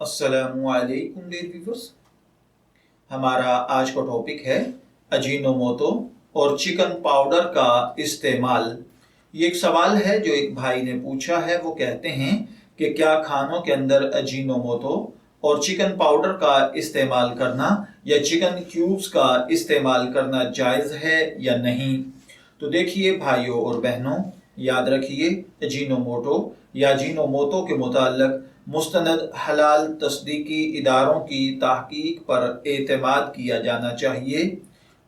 अस्सलामुअलैकुम dear viewers. हमारा आज का टॉपिक है अजीनोमोटो और चिकन पाउडर का इस्तेमाल। ये एक सवाल है जो एक भाई ने पूछा है। वो कहते हैं कि क्या खानों के अंदर अजीनोमोटो और चिकन पाउडर का इस्तेमाल करना या चिकन क्यूब्स का इस्तेमाल करना जायज़ है या नहीं। तो देखिए भाइयों और बहनों, याद रखिए अजीनोमोटो या अजीनोमोटो के मुताल्लिक़ मुस्तनद हलाल तस्दीकी इदारों की तहकीक पर एतमाद किया जाना चाहिए।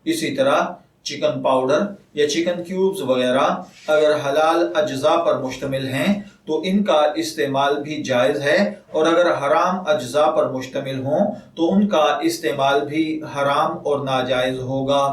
इसी तरह चिकन पाउडर या चिकन क्यूब्स वगैरह अगर हलाल अज्जा पर मुश्तमिल हैं तो इनका इस्तेमाल भी जायज़ है, और अगर हराम अज्जा पर मुश्तमिल हों तो उनका इस्तेमाल भी हराम और नाजायज़ होगा।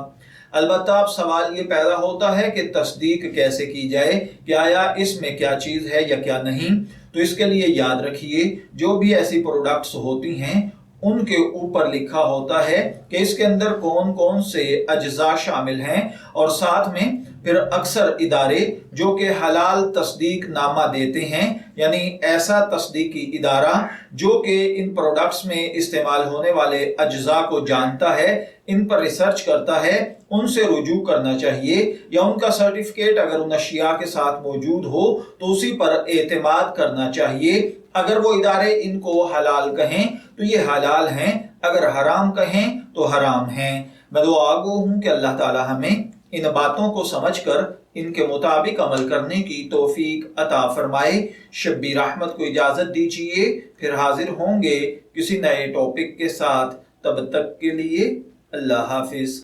अलबत्ता अब सवाल ये पैदा होता है कि तस्दीक कैसे की जाए कि आया इसमें क्या चीज़ है या क्या नहीं। तो इसके लिए याद रखिए जो भी ऐसी प्रोडक्ट्स होती हैं उनके ऊपर लिखा होता है कि इसके अंदर कौन कौन से अज्जा शामिल हैं, और साथ में फिर अक्सर इदारे जो कि हलाल तस्दीक नामा देते हैं, यानी ऐसा तस्दीकी इदारा जो कि इन प्रोडक्ट्स में इस्तेमाल होने वाले अज्जा को जानता है, इन पर रिसर्च करता है, उनसे रुजू करना चाहिए, या उनका सर्टिफिकेट अगर उन अशिया के साथ मौजूद हो तो उसी पर एतमाद करना चाहिए। अगर वो इदारे इनको हलाल कहें तो ये हलाल हैं, अगर हराम कहें तो हराम हैं। मैं दुआ गो हूँ कि अल्लाह ताला हमें इन बातों को समझकर इनके मुताबिक अमल करने की तौफीक अता फरमाए। शब्बीर अहमद को इजाज़त दीजिए, फिर हाजिर होंगे किसी नए टॉपिक के साथ। तब तक के लिए अल्लाह हाफिज।